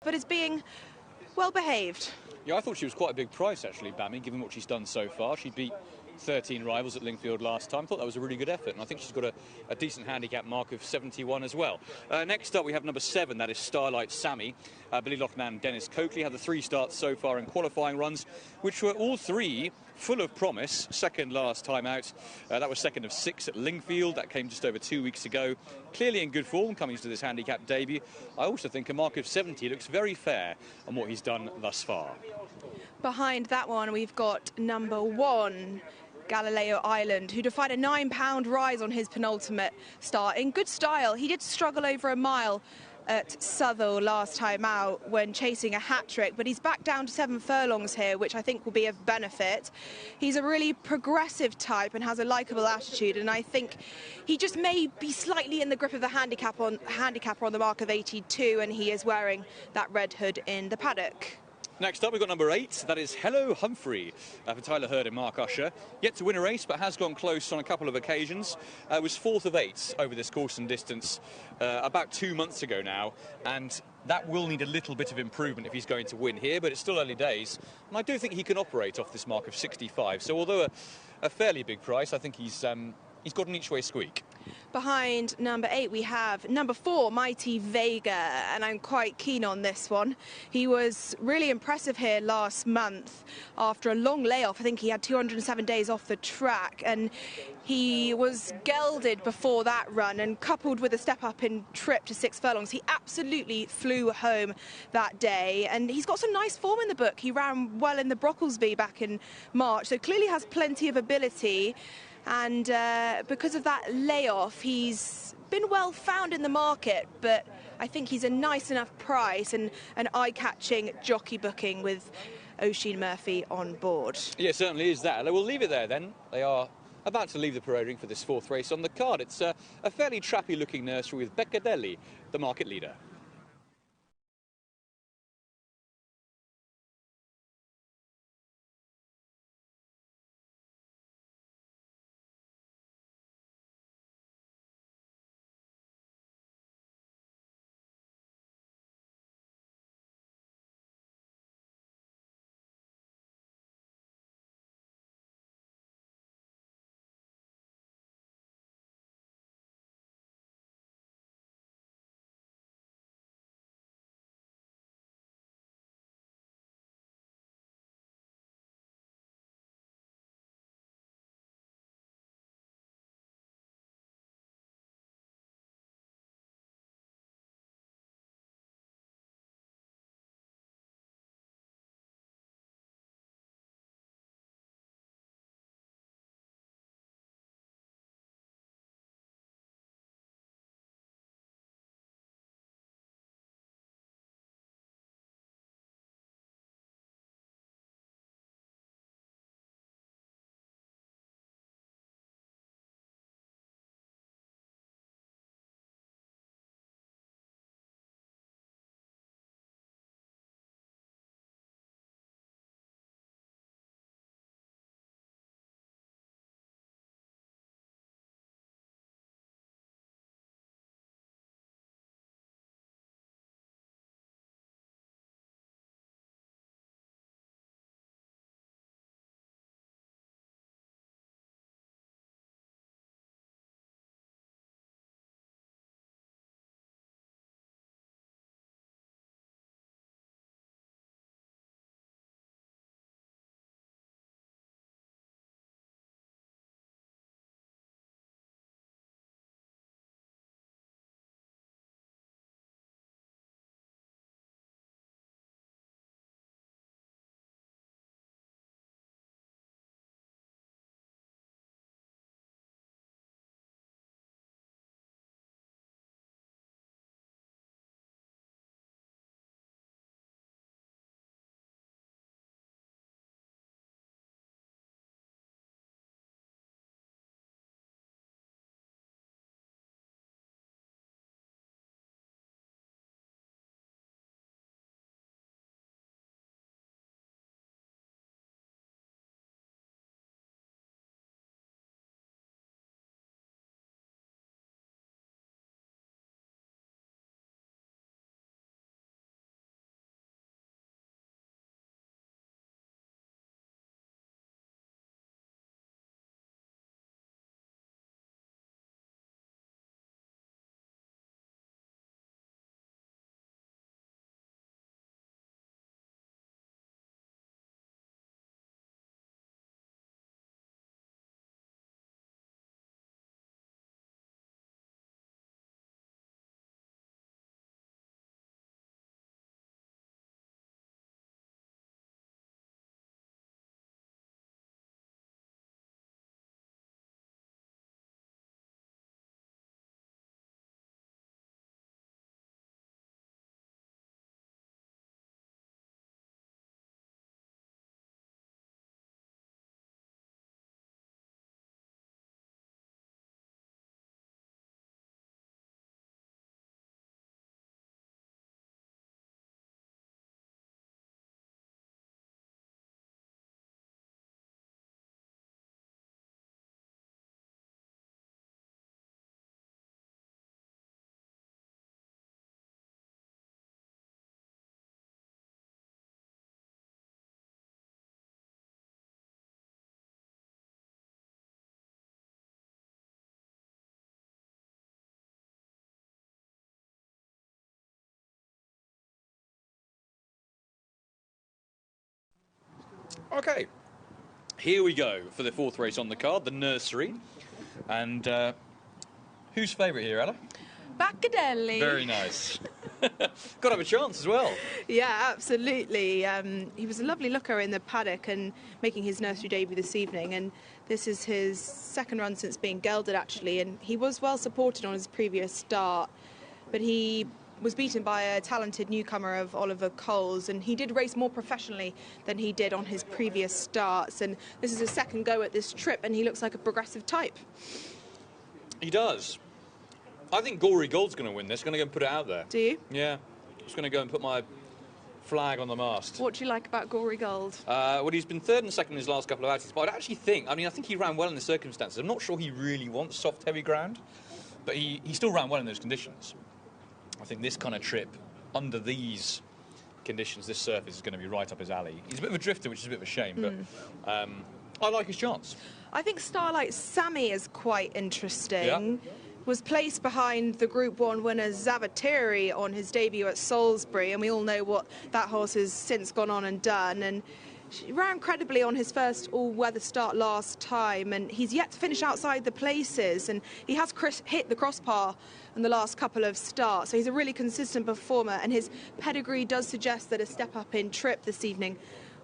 but is being well behaved. Yeah, I thought she was quite a big price, actually, Bammy, given what she's done so far. She beat 13 rivals at Lingfield last time. I thought that was a really good effort, and I think she's got a decent handicap mark of 71 as well. Next up, we have number 7, that is Starlight Sammy. Billy Lockman and Dennis Coakley had the 3 starts so far in qualifying runs, which were all 3 full of promise. Second last time out. That was second of 6 at Lingfield. That came just over 2 weeks ago. Clearly in good form coming to this handicap debut. I also think a mark of 70 looks very fair on what he's done thus far. Behind that one, we've got number 1, Galileo Island, who defied a £9 rise on his penultimate start in good style. He did struggle over a mile at Southall last time out when chasing a hat-trick, but he's back down to 7 furlongs here, which I think will be of benefit. He's a really progressive type and has a likeable attitude, and I think he just may be slightly in the grip of the handicapper on the mark of 82, and he is wearing that red hood in the paddock. Next up, we've got number 8, that is Hello Humphrey, for Tyler Hurd and Mark Usher. Yet to win a race, but has gone close on a couple of occasions. Was 4th of 8 over this course and distance about 2 months ago now, and that will need a little bit of improvement if he's going to win here, but it's still early days, and I do think he can operate off this mark of 65. So although a fairly big price, I think he's got an each-way squeak. Behind number 8, we have number 4, Mighty Vega, and I'm quite keen on this one. He was really impressive here last month after a long layoff. I think he had 207 days off the track, and he was gelded before that run, and coupled with a step up in trip to 6 furlongs, he absolutely flew home that day, and he's got some nice form in the book. He ran well in the Brocklesby back in March, so clearly has plenty of ability. And because of that layoff, he's been well found in the market, but I think he's a nice enough price and an eye-catching jockey booking with Oisin Murphy on board. Yeah, certainly is that. We'll leave it there then. They are about to leave the parade ring for this 4th race on the card. It's a fairly trappy-looking nursery with Beccadelli, the market leader. Okay, here we go for the fourth race on the card, the Nursery. And who's favourite here, Ella? Baccadelli. Very nice. Got to have a chance as well. Yeah, absolutely. He was a lovely looker in the paddock and making his nursery debut this evening. And this is his second run since being gelded, actually. And he was well supported on his previous start. But he was beaten by a talented newcomer of Oliver Coles. And he did race more professionally than he did on his previous starts. And this is his second go at this trip. And he looks like a progressive type. He does. I think Gory Gold's going to win this. Going to go and put it out there. Do you? Yeah. Just going to go and put my flag on the mast. What do you like about Gory Gold? Well, he's been third and second in his last couple of outings, but I'd actually think, I think he ran well in the circumstances. I'm not sure he really wants soft, heavy ground, but he still ran well in those conditions. I think this kind of trip, under these conditions, this surface is going to be right up his alley. He's a bit of a drifter, which is a bit of a shame, but I like his chance. I think Starlight Sammy is quite interesting. Yeah. Was placed behind the Group 1 winner Zavateri on his debut at Salisbury, and we all know what that horse has since gone on and done. And she ran credibly on his first all-weather start last time, and he's yet to finish outside the places, and he has hit the crossbar in the last couple of starts, so he's a really consistent performer, and his pedigree does suggest that a step up in trip this evening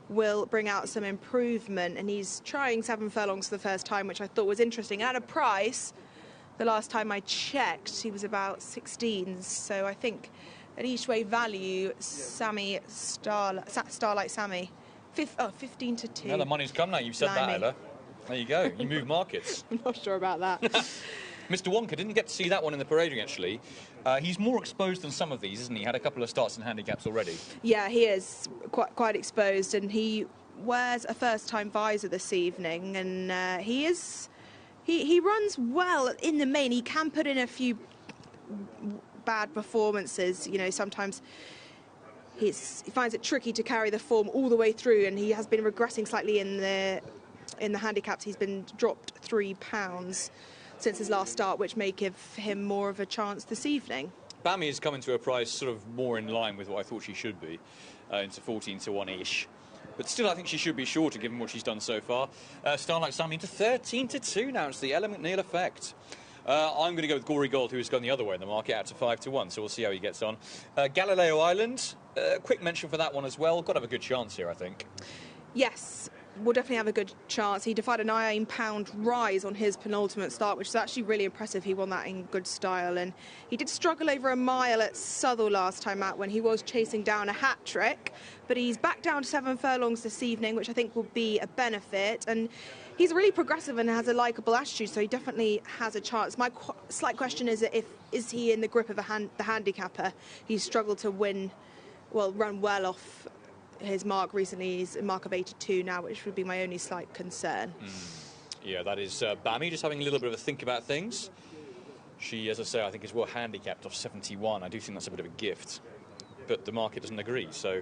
will bring out some improvement. And he's trying 7 furlongs for the first time, which I thought was interesting. At a price, the last time I checked, he was about 16. So I think at each way value, Starlight Sammy, 15 to 2. Yeah, the money's come now. You've said that, Ella. There you go. You move markets. I'm not sure about that. Mr. Wonka didn't get to see that one in the parading, actually. He's more exposed than some of these, isn't he? Had a couple of starts and handicaps already. Yeah, he is quite exposed, and he wears a first-time visor this evening, and he runs well in the main. He can put in a few bad performances. You know, sometimes he finds it tricky to carry the form all the way through, and he has been regressing slightly in the handicaps. He's been dropped 3 pounds since his last start, which may give him more of a chance this evening. Bammy is coming to a price sort of more in line with what I thought she should be, into 14 to 1-ish. But still, I think she should be shorter, given what she's done so far. Starlight Sammy into 13 to 2 now. It's the Ella McNeil effect. I'm going to go with Gory Gold, who has gone the other way in the market, out to 5 to 1. So we'll see how he gets on. Galileo Island, quick mention for that one as well. Got to have a good chance here, I think. Yes, will definitely have a good chance. He defied a £9 rise on his penultimate start, which is actually really impressive. He won that in good style, and he did struggle over a mile at Southall last time out when he was chasing down a hat-trick, but he's back down to 7 furlongs this evening, which I think will be a benefit. And he's really progressive and has a likeable attitude, so he definitely has a chance. My slight question is is he in the grip of the handicapper? He's struggled to run well off his mark recently. He's a mark of 82 now, which would be my only slight concern. Yeah, that is Bammy just having a little bit of a think about things. She, as I say, I think is well handicapped off 71. I do think that's a bit of a gift, but the market doesn't agree, so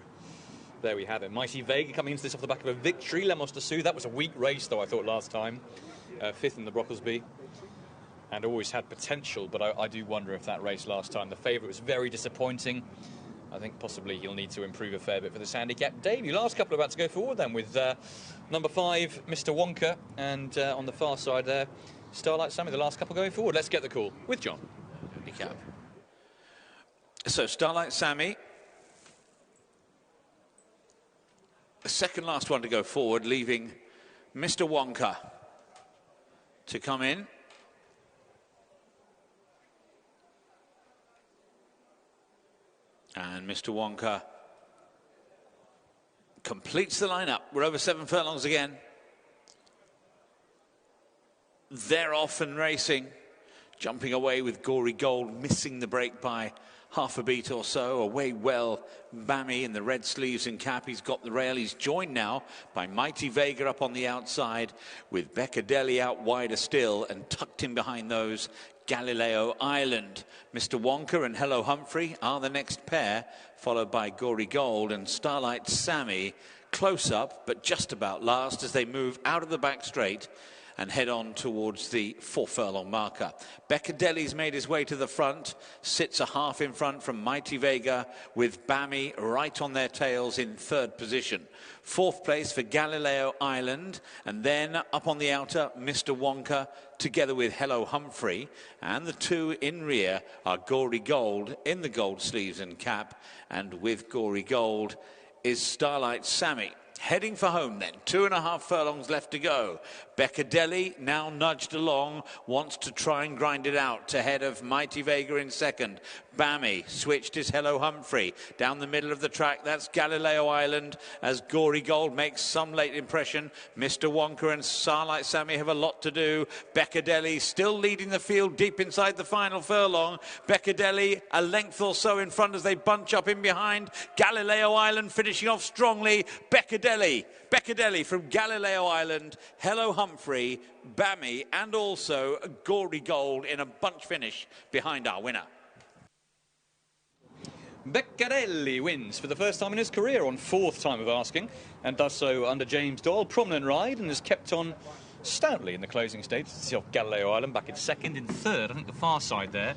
there we have it. Mighty Vega coming into this off the back of a victory. Lemos de Sue, that was a weak race though, I thought, last time. 5th in the Brocklesby, and always had potential, but I do wonder if that race last time, the favourite, was very disappointing. I think possibly he'll need to improve a fair bit for this handicap debut. Last couple about to go forward then with number 5, Mr. Wonka, and on the far side there, Starlight Sammy, the last couple going forward. Let's get the call with John. Handicap. So Starlight Sammy, the second last one to go forward, leaving Mr. Wonka to come in. And Mr. Wonka completes the lineup. We're over 7 furlongs again. They're off and racing, jumping away with Gory Gold, missing the break by half a beat or so. Away well, Bammy in the red sleeves and cap. He's got the rail. He's joined now by Mighty Vega up on the outside, with Baccadelli out wider still, and tucked in behind those, Galileo Island. Mr. Wonka and Hello Humphrey are the next pair, followed by Gory Gold and Starlight Sammy, close up, but just about last as they move out of the back straight and head on towards the 4-furlong marker. Beccadelli's made his way to the front, sits a half in front from Mighty Vega, with Bammy right on their tails in 3rd position. 4th place for Galileo Island, and then up on the outer, Mr. Wonka, together with Hello Humphrey, and the 2 in rear are Gory Gold in the gold sleeves and cap, and with Gory Gold is Starlight Sammy. Heading for home then, 2.5 furlongs left to go. Beccadelli, now nudged along, wants to try and grind it out ahead of Mighty Vega in 2nd. Bammy switched his Hello Humphrey. Down the middle of the track, that's Galileo Island, as Gory Gold makes some late impression. Mr. Wonka and Starlight Sammy have a lot to do. Beccadelli still leading the field deep inside the final furlong. Beccadelli a length or so in front as they bunch up in behind. Galileo Island finishing off strongly. Beccadelli from Galileo Island, Hello Humphrey, Bammy, and also Gory Gold in a bunch finish behind our winner. Beccadelli wins for the first time in his career on 4th time of asking, and does so under James Doyle. Prominent ride, and has kept on stoutly in the closing stages. See off Galileo Island back in 2nd. In 3rd, I think the far side there,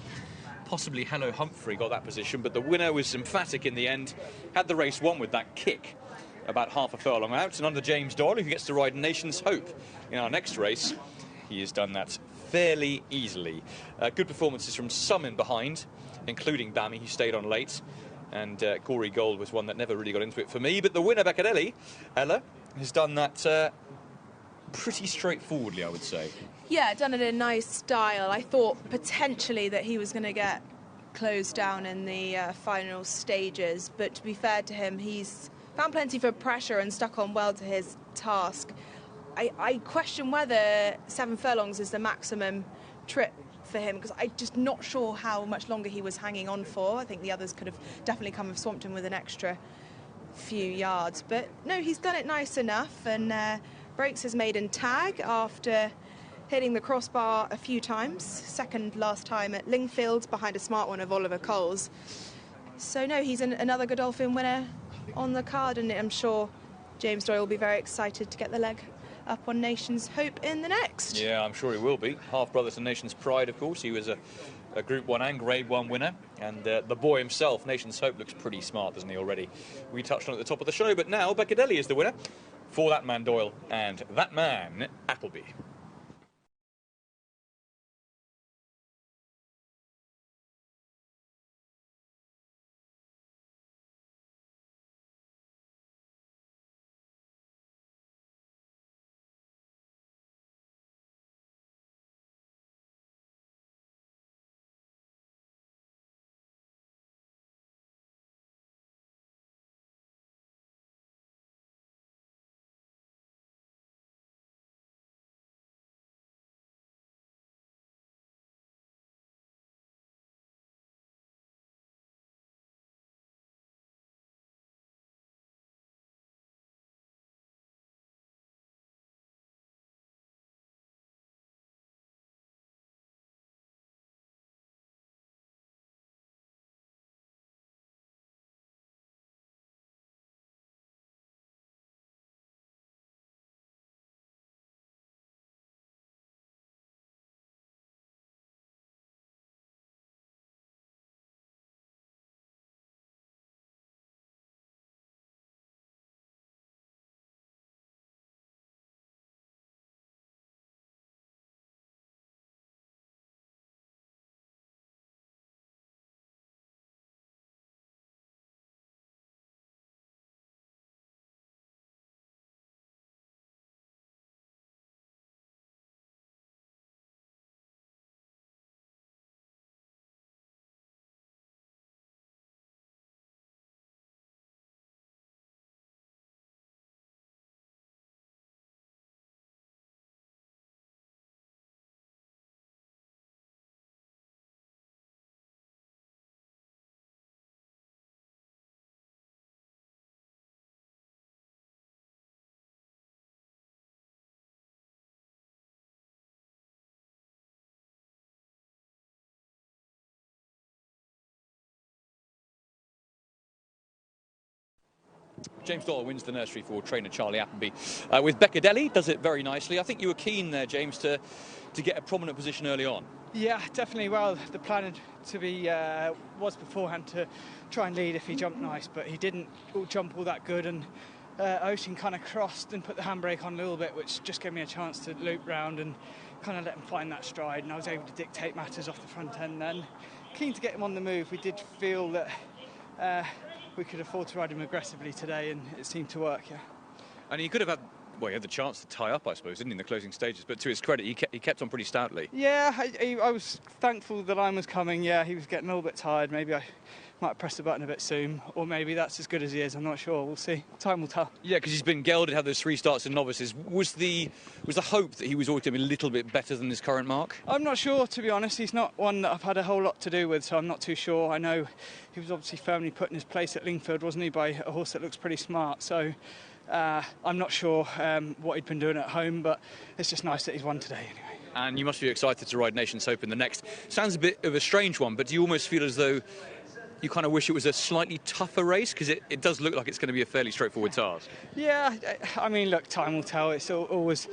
possibly Hello Humphrey got that position, but the winner was emphatic in the end. Had the race won with that kick about half a furlong out, and under James Doyle, who gets to ride Nation's Hope in our next race, he has done that fairly easily. Good performances from some in behind, including Bammy, who stayed on late, and Gory Gold was one that never really got into it for me. But the winner, Beccadelli, Ella, has done that pretty straightforwardly, I would say. Yeah, done it in nice style. I thought potentially that he was going to get closed down in the final stages, but to be fair to him, he's found plenty of pressure and stuck on well to his task. I question whether 7 furlongs is the maximum trip for him, because I'm just not sure how much longer he was hanging on for. I think the others could have definitely come and swamped him with an extra few yards. But no, he's done it nice enough, and breaks his maiden tag after hitting the crossbar a few times. 2nd last time at Lingfield, behind a smart one of Oliver Coles. So no, he's another Godolphin winner on the card, and I'm sure James Doyle will be very excited to get the leg up on Nation's Hope in the next. Yeah, I'm sure he will be. Half-brother to Nation's Pride, of course. He was a Group 1 and Grade 1 winner, and the boy himself, Nation's Hope, looks pretty smart, doesn't he, already? We touched on it at the top of the show, but now Beccadelli is the winner for that man Doyle and that man Appleby. James Doyle wins the nursery for trainer Charlie Appleby. With Beccadelli, does it very nicely. I think you were keen there, James, to get a prominent position early on. Yeah, definitely. Well, the plan to be was beforehand to try and lead if he jumped nice, but he didn't jump all that good, and Ocean kind of crossed and put the handbrake on a little bit, which just gave me a chance to loop round and kind of let him find that stride, and I was able to dictate matters off the front end then. Keen to get him on the move. We did feel that we could afford to ride him aggressively today, and it seemed to work, yeah. And he could have had, well, he had the chance to tie up, I suppose, didn't he, in the closing stages, but to his credit, he kept on pretty stoutly. Yeah, I was thankful the line was coming. Yeah, he was getting a little bit tired. Maybe I might have pressed the button a bit soon, or maybe that's as good as he is. I'm not sure. We'll see. Time will tell. Yeah, because he's been gelded, had those 3 starts in novices. Was the hope that he was always going to be a little bit better than his current mark? I'm not sure, to be honest. He's not one that I've had a whole lot to do with, so I'm not too sure. I know he was obviously firmly put in his place at Lingfield, wasn't he, by a horse that looks pretty smart. So I'm not sure what he'd been doing at home, but it's just nice that he's won today anyway. And you must be excited to ride Nations Open the next. Sounds a bit of a strange one, but do you almost feel as though you kind of wish it was a slightly tougher race? Because it does look like it's going to be a fairly straightforward task. Yeah, I mean, look, time will tell. It's always,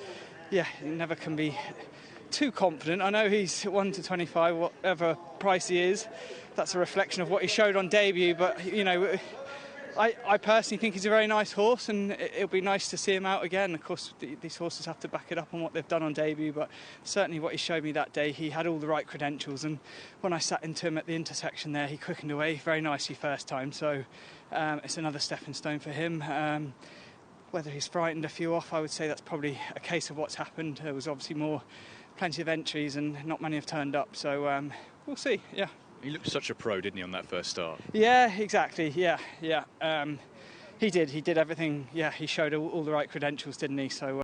yeah, you never can be too confident. I know he's 1 to 25, whatever price he is. That's a reflection of what he showed on debut, but, you know, I personally think he's a very nice horse, and it'll be nice to see him out again. Of course, these horses have to back it up on what they've done on debut, but certainly what he showed me that day, he had all the right credentials, and when I sat into him at the intersection there, he quickened away very nicely first time, so it's another stepping stone for him. Whether he's frightened a few off, I would say that's probably a case of what's happened. There was obviously plenty of entries, and not many have turned up, so we'll see, yeah. He looked such a pro, didn't he, on that first start? Yeah, exactly. Yeah. He did everything. Yeah, he showed all the right credentials, didn't he? So.